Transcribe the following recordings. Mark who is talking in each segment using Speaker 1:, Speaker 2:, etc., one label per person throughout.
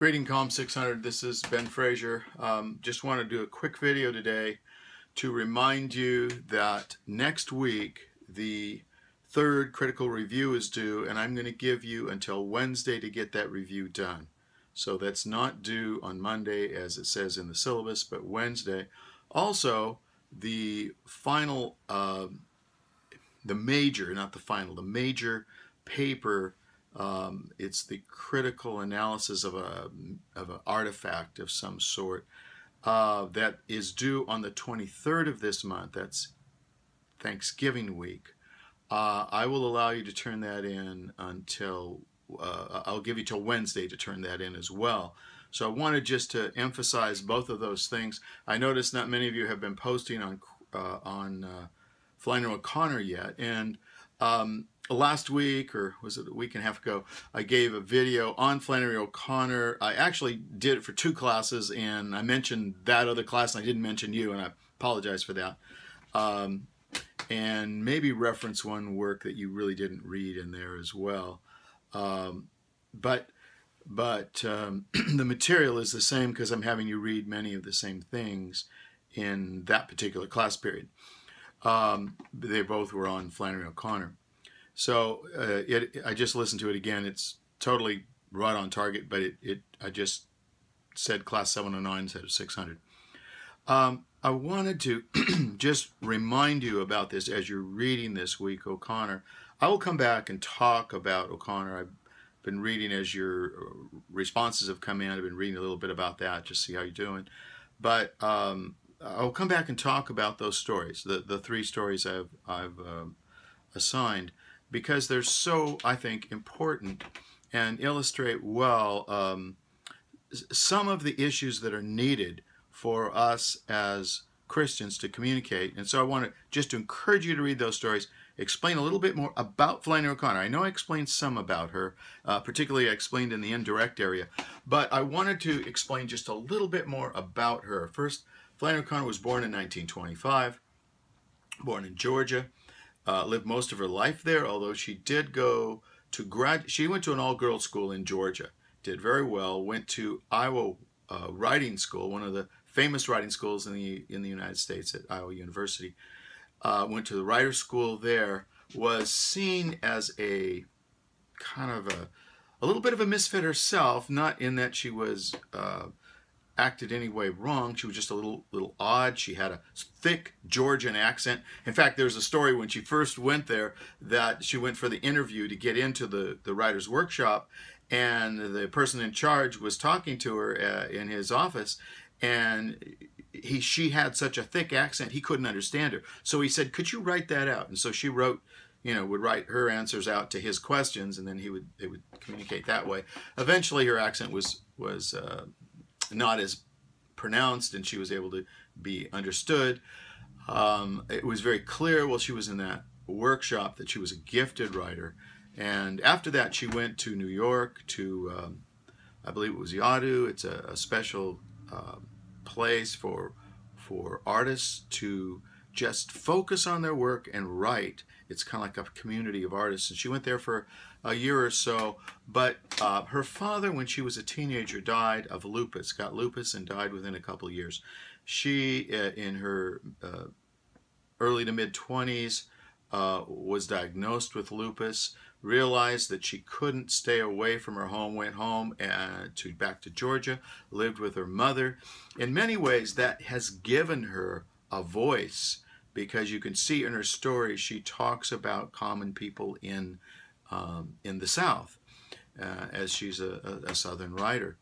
Speaker 1: Greeting Calm 600, this is Ben Frazier. Just want to do a quick video today to remind you that next week the third critical review is due, and I'm going to give you until Wednesday to get that review done. So that's not due on Monday as it says in the syllabus, but Wednesday. Also, the final, the major paper, it's the critical analysis of an artifact of some sort that is due on the 23rd of this month. That's Thanksgiving week. I will allow you to turn that in until, I'll give you till Wednesday to turn that in as well. So I wanted just to emphasize both of those things. I noticed not many of you have been posting on Flannery O'Connor yet, and last week, or was it a week and a half ago, I gave a video on Flannery O'Connor. I actually did it for 2 classes, and I mentioned that other class, and I didn't mention you, and I apologize for that. And maybe reference one work that you really didn't read in there as well. But the material is the same because I'm having you read many of the same things in that particular class period. They both were on Flannery O'Connor. So I just listened to it again. It's totally right on target, but I just said class 709 instead of 600. I wanted to just remind you about this as you're reading this week, O'Connor. I will come back and talk about O'Connor. I've been reading as your responses have come in. I've been reading a little bit about that, just see how you're doing. But I'll come back and talk about those stories, the 3 stories I've assigned, because they're so, I think, important and illustrate well some of the issues that are needed for us as Christians to communicate. And so I want to just encourage you to read those stories, explain a little bit more about Flannery O'Connor. I know I explained some about her, particularly I explained in the indirect area, but I wanted to explain just a little bit more about her. First, Flannery O'Connor was born in 1925, born in Georgia. Lived most of her life there, although she did go to she went to an all-girls school in Georgia, did very well, went to Iowa writing school, one of the famous writing schools in the United States at Iowa University. Went to the writer's school there, was seen as a kind of a little bit of a misfit herself, not in that she was acted any way wrong. She was just a little odd. She had a thick Georgian accent. In fact, there's a story when she first went there that she went for the interview to get into the writer's workshop, and the person in charge was talking to her in his office, and she had such a thick accent he couldn't understand her. So he said, "Could you write that out?" And so she wrote, would write her answers out to his questions, and then they would communicate that way. Eventually, her accent was not as pronounced, and she was able to be understood. It was very clear while she was in that workshop that she was a gifted writer. And after that, she went to New York to, I believe it was Yadu. It's a special place for artists to just focus on their work and write. It's kind of like a community of artists. And she went there for a year or so, but her father, when she was a teenager, died of lupus, got lupus and died within a couple of years. She, in her early to mid-20s, was diagnosed with lupus, realized that she couldn't stay away from her home, went home back to Georgia, lived with her mother. In many ways, that has given her a voice, because you can see in her story she talks about common people in the South, as she's a Southern writer.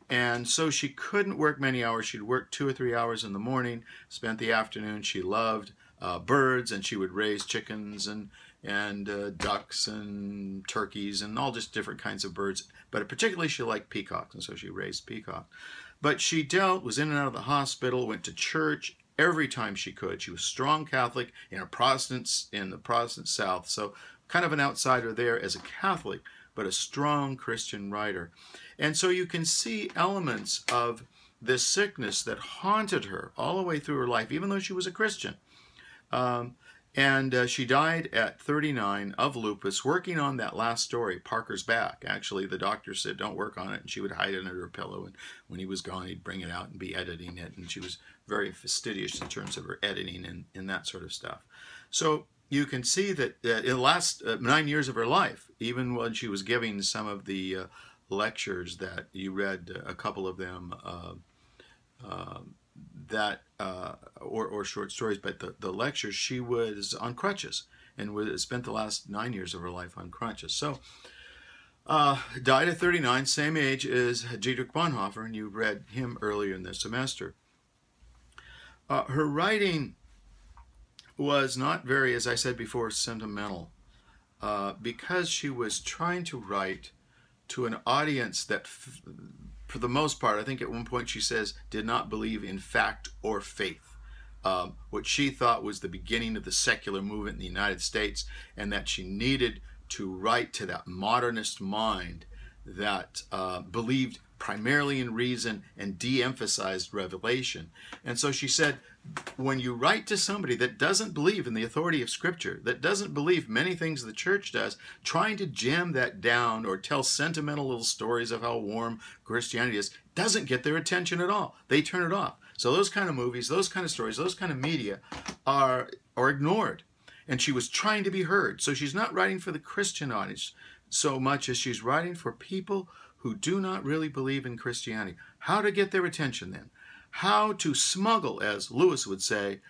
Speaker 1: And so she couldn't work many hours. She'd work 2 or 3 hours in the morning, spent the afternoon. She loved birds, and she would raise chickens and ducks and turkeys and all just different kinds of birds. But particularly she liked peacocks, and so she raised peacocks. But she was in and out of the hospital, went to church every time she could. She was a strong Catholic in the Protestant South, so kind of an outsider there as a Catholic, but a strong Christian writer. And so you can see elements of this sickness that haunted her all the way through her life, even though she was a Christian. And she died at 39 of lupus, working on that last story, Parker's Back. Actually, the doctor said, don't work on it, and she would hide it under her pillow, and when he was gone, he'd bring it out and be editing it, and she was very fastidious in terms of her editing and that sort of stuff. So you can see that in the last 9 years of her life, even when she was giving some of the lectures that you read, a couple of them, or short stories, but the lectures, she was on crutches and spent the last 9 years of her life on crutches. So died at 39, same age as Dietrich Bonhoeffer, and you read him earlier in the semester. Her writing was not very, as I said before, sentimental, because she was trying to write to an audience that, for the most part, I think at one point she says, did not believe in fact or faith. What she thought was the beginning of the secular movement in the United States, and that she needed to write to that modernist mind that believed primarily in reason and de-emphasized revelation. And so she said, when you write to somebody that doesn't believe in the authority of Scripture, that doesn't believe many things the church does, trying to jam that down or tell sentimental little stories of how warm Christianity is, doesn't get their attention at all. They turn it off. So those kind of movies, those kind of stories, those kind of media are ignored. And she was trying to be heard. So she's not writing for the Christian audience so much as she's writing for people who do not really believe in Christianity. How to get their attention then? How to smuggle, as Lewis would say,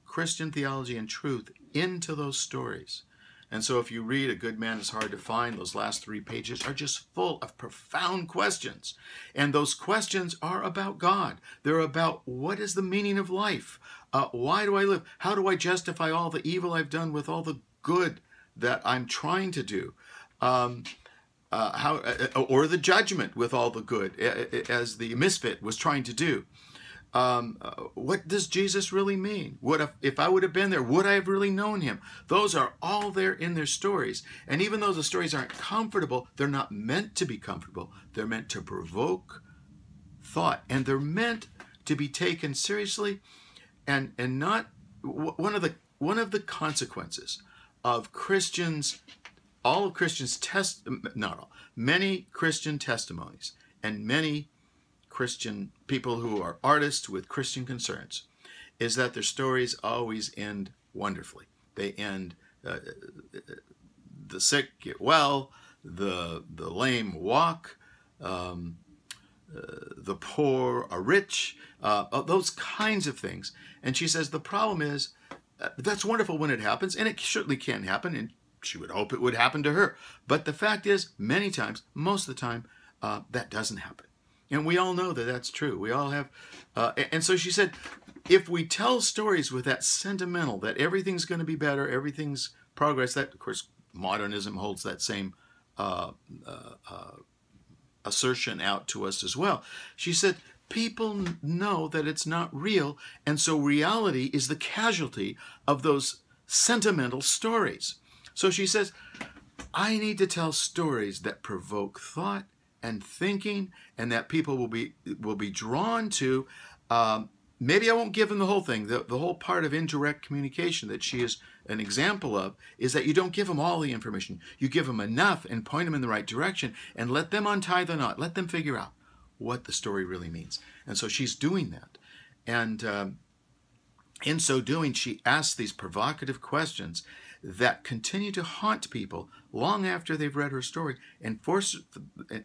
Speaker 1: Christian theology and truth into those stories. And so if you read A Good Man is Hard to Find, those last 3 pages are just full of profound questions. And those questions are about God. They're about, what is the meaning of life? Why do I live? How do I justify all the evil I've done with all the good that I'm trying to do? Or the judgment with all the good, as the misfit was trying to do. What does Jesus really mean? What if I would have been there, would I have really known him? Those are all there in their stories. And even though the stories aren't comfortable, they're not meant to be comfortable. They're meant to provoke thought. And they're meant to be taken seriously, and not one of the consequences of Christians, all of Christians' many Christian testimonies and many Christian people who are artists with Christian concerns, is that their stories always end wonderfully. They end, the sick get well, the lame walk, the poor are rich, those kinds of things. And she says the problem is, that's wonderful when it happens, and it certainly can happen, and she would hope it would happen to her. But the fact is, many times, most of the time, that doesn't happen. And we all know that that's true. We all have, and so she said, if we tell stories with that sentimental, that everything's going to be better, everything's progress, that, of course, modernism holds that same assertion out to us as well. She said, people know that it's not real, and so reality is the casualty of those sentimental stories. So she says, I need to tell stories that provoke thought and thinking, and that people will be drawn to. Maybe I won't give them the whole thing. The whole part of indirect communication that she is an example of is that you don't give them all the information. You give them enough and point them in the right direction and let them untie the knot. Let them figure out what the story really means. And so she's doing that. And in so doing, she asks these provocative questions that continue to haunt people long after they've read her story, and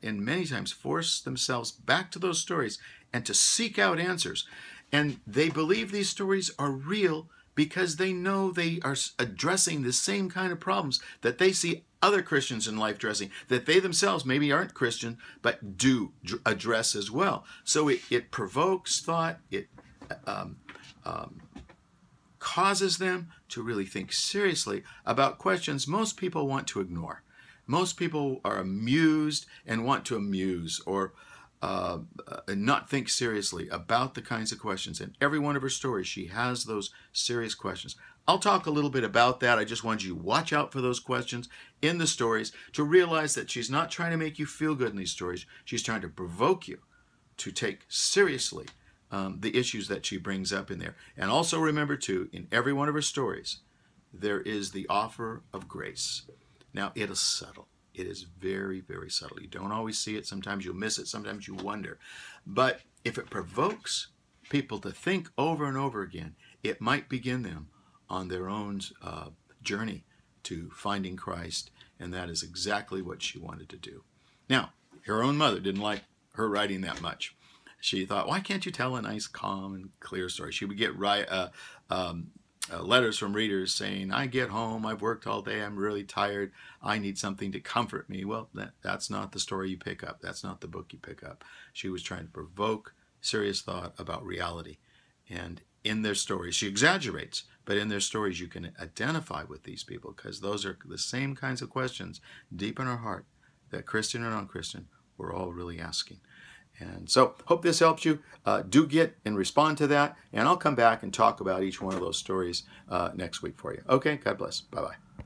Speaker 1: many times force themselves back to those stories and to seek out answers. And they believe these stories are real because they know they are addressing the same kind of problems that they see other Christians in life addressing, that they themselves maybe aren't Christian, but do address as well. So it provokes thought, it causes them to really think seriously about questions most people want to ignore. Most people are amused and want to amuse or not think seriously about the kinds of questions. In every one of her stories, she has those serious questions. I'll talk a little bit about that. I just want you to watch out for those questions in the stories, to realize that she's not trying to make you feel good in these stories. She's trying to provoke you to take seriously the issues that she brings up in there. And also remember, too, in every one of her stories, there is the offer of grace. Now, it is subtle. It is very, very subtle. You don't always see it. Sometimes you'll miss it. Sometimes you wonder. But if it provokes people to think over and over again, it might begin them on their own journey to finding Christ, and that is exactly what she wanted to do. Now, her own mother didn't like her writing that much. She thought, why can't you tell a nice, calm, and clear story? She would get letters from readers saying, I get home, I've worked all day, I'm really tired, I need something to comfort me. Well, that's not the story you pick up. That's not the book you pick up. She was trying to provoke serious thought about reality. And in their stories, she exaggerates, but in their stories you can identify with these people, because those are the same kinds of questions deep in our heart that Christian or non-Christian, we're all really asking. And so, hope this helps you. Do get and respond to that, and I'll come back and talk about each one of those stories next week for you. Okay, God bless. Bye-bye.